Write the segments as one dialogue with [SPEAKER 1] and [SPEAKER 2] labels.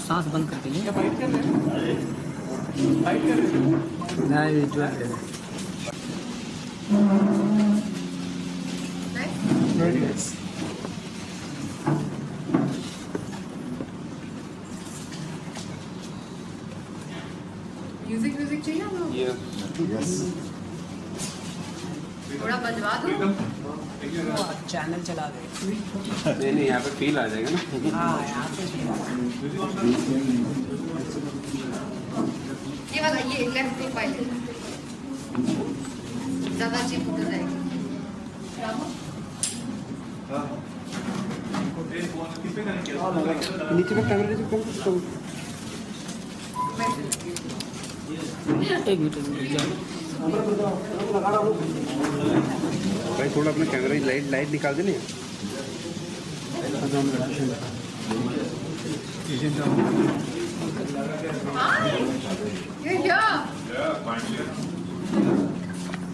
[SPEAKER 1] सांस बंद करके लिए
[SPEAKER 2] फाइट कर रहे
[SPEAKER 1] नहीं विजुअल है
[SPEAKER 2] वेरी नाइस
[SPEAKER 3] म्यूजिक चाहिए आपको?
[SPEAKER 2] यस
[SPEAKER 3] थोड़ा बजवा दो।
[SPEAKER 1] चैनल चला दे
[SPEAKER 4] नहीं यहाँ पे फील आ जाएगा ना।
[SPEAKER 1] हाँ यहाँ पे
[SPEAKER 3] ये वाला ये लेफ्ट प्रोफाइल ज़्यादा अच्छी फोटो जाएगी।
[SPEAKER 4] नीचे का कैमरा नीचे कम
[SPEAKER 1] एक मिनट
[SPEAKER 4] भाई थोड़ा अपने कैमरा की लाइट निकाल देने।
[SPEAKER 3] ये क्या?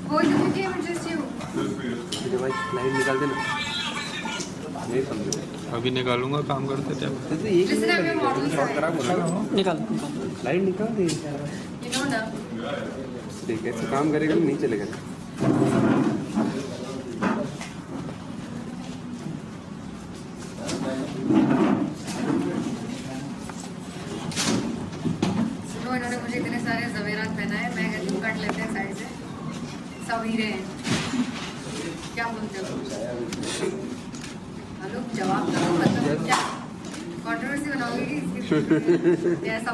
[SPEAKER 3] कोई तो मुझे इमरजेंसी हो।
[SPEAKER 4] मुझे भाई लाइट निकाल देना। नहीं समझे
[SPEAKER 5] अभी निकालूंगा काम करते टाइम।
[SPEAKER 4] तो ये
[SPEAKER 3] Listen, I'm your model.
[SPEAKER 4] खराब हो रहा है।
[SPEAKER 1] निकाल
[SPEAKER 4] लाइट निकाल दे।
[SPEAKER 3] You know ना?
[SPEAKER 4] ठीक है ऐसे काम करेगा नहीं चलेगा।
[SPEAKER 3] सुनो इन्होंने मुझे इतने सारे ज़वेरात पहनाए, मैं कहती हूँ कट लेते हैं साइड से। सब हीरे हैं। क्या बोलते हो? हेलो जवाब दो मतलब क्या? कंट्रोवर्सी बनाओगे कि इसके जैसा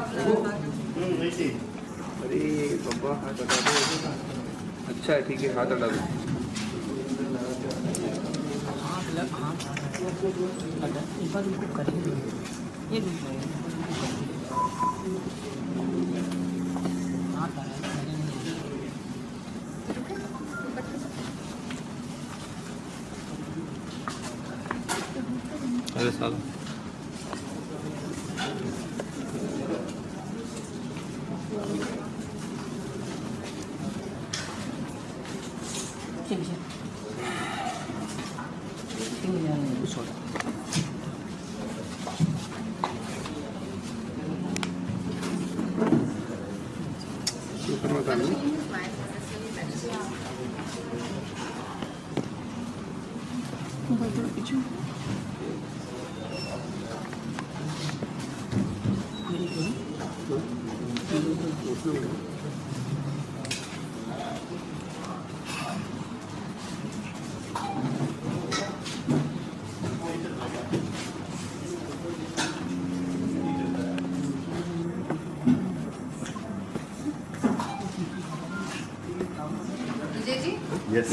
[SPEAKER 4] अरे बाबा हाथ हटा दो। अच्छा है ठीक है हाथ हटा दो।
[SPEAKER 1] एक बार उनको करेंगे ये
[SPEAKER 5] अरे साला
[SPEAKER 4] ऊपर मत आना।
[SPEAKER 3] विजय जी
[SPEAKER 2] यस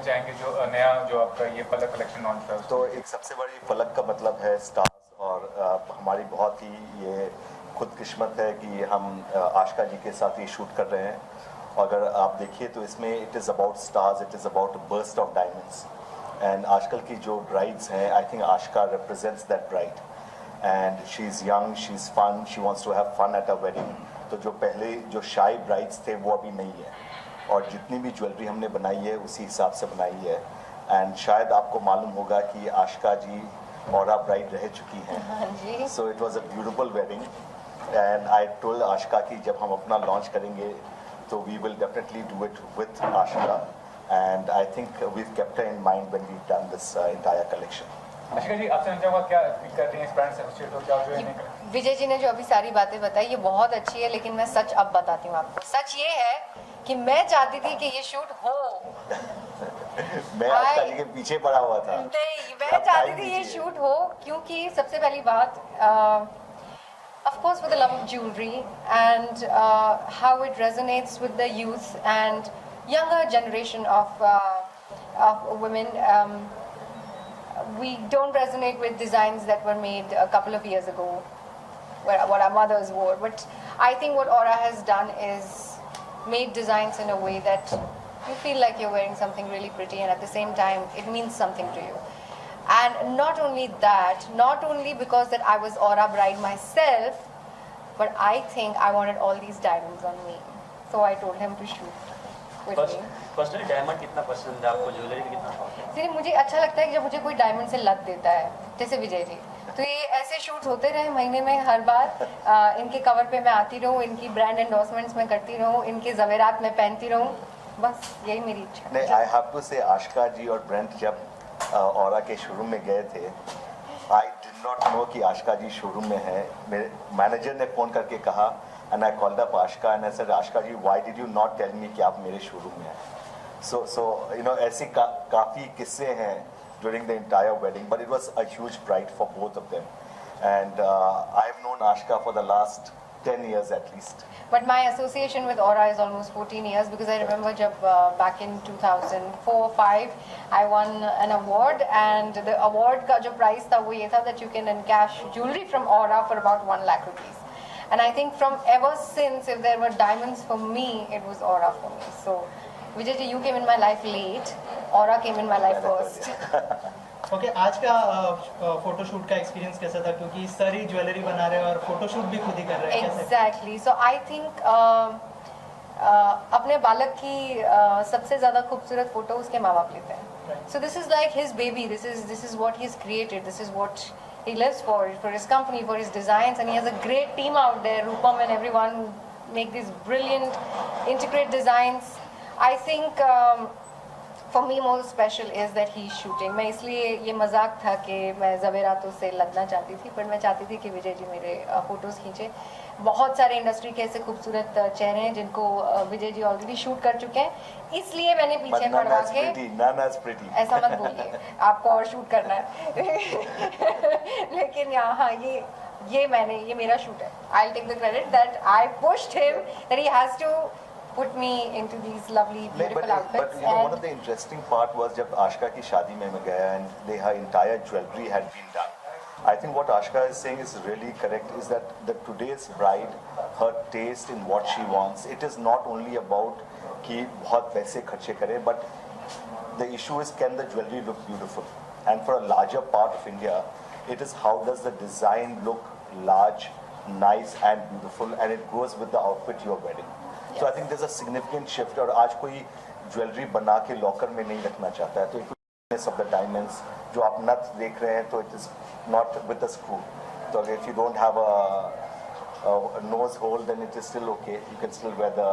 [SPEAKER 6] चाहेंगे जो नया जो आपका ये पलक कलेक्शन लॉन्च हुआ है?
[SPEAKER 2] तो एक सबसे बड़ी पलक का मतलब है स्टार्स, और हमारी बहुत ही ये खुदकिस्मत है कि हम आशिका जी के साथ ये शूट कर रहे हैं। अगर आप देखिए तो इसमें it is about stars, it is about burst of diamonds, and आजकल की जो ब्राइड्स हैं, I think Ashika represents that bride, and she is young, she is fun, she wants to have fun at a wedding. तो जो पहले जो शाई brides थे वो अभी नहीं है, और जितनी भी ज्वेलरी हमने बनाई है उसी हिसाब से बनाई है। एंड शायद आपको मालूम होगा कि आशिका जी औरा ब्राइड रह चुकी हैं, so it was a beautiful wedding, and I told Ashika कि जब हम अपना लॉन्च करेंगे तो we will definitely do it with Ashika, and I think we've kept in mind when we done this entire collection.
[SPEAKER 6] Ashika ji, आपसे जानना चाहूँगा क्या फील करते हैं इस ब्रांड से एसोसिएट हो, क्या जो है नहीं
[SPEAKER 3] विजय जी ने जो अभी सारी बातें बताई ये बहुत अच्छी है, लेकिन मैं सच अब बताती हूँ आपको। सच ये है कि मैं चाहती थी कि ये शूट हो।
[SPEAKER 2] मैं आशिका जी के पीछे पड़ा हुआ था।
[SPEAKER 3] नहीं, मैं चाहती थी ये शूट हो, क्योंकि सबसे पहली बात of course for the love of jewelry and how it resonates with the youth and younger generation of women. We don't resonate with designs that were made a couple of years ago, what our mothers wore. But I think what Aura has done is made designs in a way that you feel like you're wearing something really pretty, and at the same time it means something to you. And not only that, not only because that I was Aura bride myself, but I think I wanted all these diamonds on me. So I told him to shoot with me.
[SPEAKER 7] Personally diamond कितना पसंद है आपको, jewellery में कितना शौक है?
[SPEAKER 3] देखिए, मुझे अच्छा लगता है कि जब मुझे कोई डायमंड से लग देता है, जैसे विजय जी, तो ये ऐसे शूट होते रहे महीने में हर बार। इनके कवर पे मैं आती रहूँ, इनकी ब्रांड एंडोर्समेंट्स में करती रहूँ, इनके जवेरात में पहनती रहूँ, बस यही मेरी इच्छा है।
[SPEAKER 2] नहीं, आई हैव टू से आशिका जी और ब्रेंट जब औरा के शोरूम में गए थे, आई डिड नॉट नो कि आशिका जी शोरूम में है। मेरे मैनेजर ने फ़ोन करके कहा, and I called up Ashika and I said, Ashika ji why did you not tell me कि आप मेरे शोरूम में हैं? सो यू नो ऐसे काफ़ी किस्से हैं during the entire wedding, but it was a huge pride for both of them, and I have known Ashika for the last 10 years at least.
[SPEAKER 3] But my association with Aura is almost 14 years, because I remember jab back in 2004-5 I won an award, and the award ka jo prize tha wo ye tha that you can encash jewelry from Aura for about 1 lakh rupees. And I think from ever since, if there were diamonds for me, it was Aura for me. So Vijay ji, you came in my life late, Aura came in my life first.
[SPEAKER 8] Okay, आज का photoshoot का experience कैसा था, क्योंकि सारी jewellery बना रहे हैं और फोटोशूट भी खुद ही कर रहे हैं?
[SPEAKER 3] एग्जैक्टली, सो आई थिंक अपने बालक की सबसे ज़्यादा खूबसूरत फोटो उसके माँ बाप लेते हैं। So this is like his baby, this is what he is created, this is what he lives for his company, for his designs, and he has a great team out there. Rupam and everyone make these brilliant integrate designs. I think for me most special is that he is shooting. मैं इसलिए ये मजाक था कि मैं ज़वेरातों से लगना चाहती थी, पर मैं चाहती थी कि विजय जी मेरे फोटोज़ खींचे। बहुत सारे इंडस्ट्री के ऐसे खूबसूरत चेहरे हैं जिनको विजय जी ऑलरेडी शूट कर चुके हैं, इसलिए मैंने पीछे पड़वा के ऐसा मत बोलिए, आपको और शूट करना है। लेकिन यहाँ ये मेरा शूट है। I'll take the credit that I pushed him, that he has to put me into these lovely beautiful outfits.
[SPEAKER 2] But you know, one of the interesting part was जब आशिका की शादी में मैं गया and her entire jewelry had been done. I think what Ashika is saying is really correct, is that today's bride, her taste in what she wants, it is not only about कि बहुत पैसे खर्चे करे, but the issue is can the jewelry look beautiful, and for a larger part of India, it is how does the design look large, nice and beautiful, and it goes with the outfit you are wearing. Yes. So I think there's a significant shift, और आज कोई jewellery बना के locker में नहीं रखना चाहता है, तो of the diamonds जो आप नथ देख रहे हैं, तो it is not with a screw. So if you don't have a nose hole, then it is still okay. You can still wear the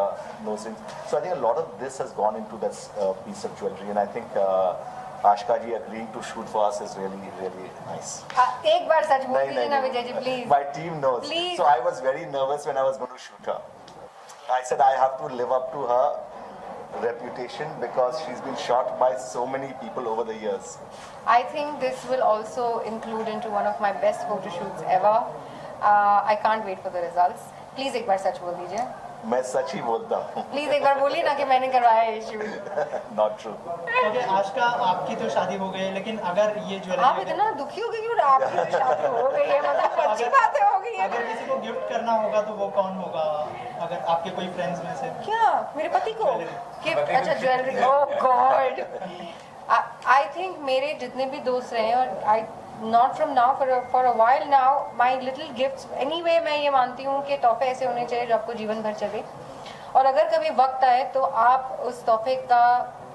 [SPEAKER 2] nose rings. So I think a lot of this has gone into this piece of jewelry, and I think Ashika ji agreeing to shoot for us is really, really nice.
[SPEAKER 3] एक बार सच बोल दीजिए ना Vijay ji, please.
[SPEAKER 2] My team knows. Please. So I was very nervous when I was going to shoot her. I said I have to live up to her reputation because she's been shot by so many people over the years.
[SPEAKER 3] I think this will also include into one of my best photo shoots ever. I can't wait for the results. Please एक बार सच बोल दीजिए.
[SPEAKER 2] मैं सच ही बोलता हूँ।
[SPEAKER 3] Please एक बार बोलिए ना कि मैंने करवाया है शूट।
[SPEAKER 2] Not true.
[SPEAKER 8] ओके आशका आपकी तो शादी हो गई है, लेकिन अगर ये
[SPEAKER 3] आप
[SPEAKER 8] ज्वेलरी
[SPEAKER 3] इतना दुखी हो गए कि आपकी तो शादी हो गई है, मतलब अच्छी बात है, हो गई है।
[SPEAKER 8] अगर किसी को गिफ्ट करना होगा तो वो कौन होगा, अगर आपके कोई फ्रेंड्स में से?
[SPEAKER 3] क्या मेरे पति को गिफ्ट? अच्छा jewellery, oh God. I think मेरे जितने भी दोस्त रहे हैं, और I not from now for a while now, my little gifts anyway, मैं ये मानती हूँ कि तोहफे ऐसे होने चाहिए जो आपको जीवन भर चले, और अगर कभी वक्त आए तो आप उस तोहफे का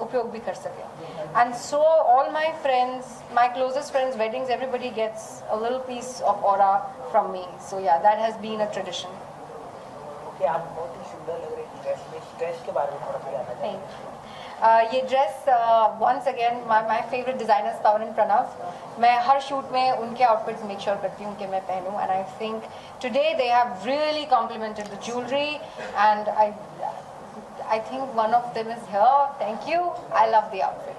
[SPEAKER 3] उपयोग भी कर सकें। And so all my friends, my closest friends weddings, everybody gets a little piece of aura from me, so yeah that has been a tradition.
[SPEAKER 9] Okay, आप बहुत ही सुंदर लग रहे हैं ड्रेस में। ड्रेस के बारे में थोड़ा सा जानना चाहिए।
[SPEAKER 3] ये dress once again my favourite designers Pawan and Pranav, मैं हर शूट में उनके आउटफिट्स मेक श्योर करती हूँ कि मैं पहनूँ, and I think today they have really complimented the jewellery, and I think one of them is here. Thank you, I love the outfit.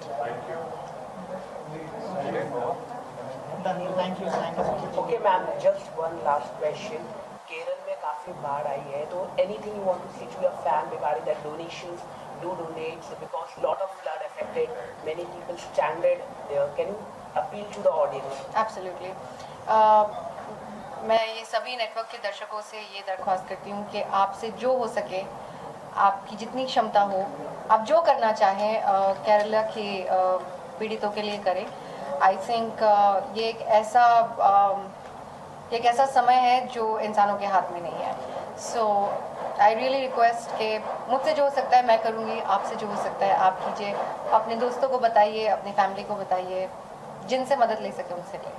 [SPEAKER 8] Thank you so much.
[SPEAKER 9] Okay ma'am, just one last question. Kerala में काफी बाढ़ आई है, तो anything you want to say to your fan regarding that donations do donate because lot of flood affected, many people stranded there. Can you appeal to the audience?
[SPEAKER 3] Absolutely. मैं ये सभी network के दर्शकों से ये दरख्वास्त करती हूँ कि आपसे जो हो सके, आपकी जितनी क्षमता हो, आप जो करना चाहें केरला के पीड़ितों के लिए करें। आई थिंक ये एक ऐसा समय है जो इंसानों के हाथ में नहीं है। सो आई रियली रिक्वेस्ट कि मुझसे जो हो सकता है मैं करूँगी, आपसे जो हो सकता है आप कीजिए, अपने दोस्तों को बताइए, अपनी फैमिली को बताइए, जिनसे मदद ले सके उनसे लें।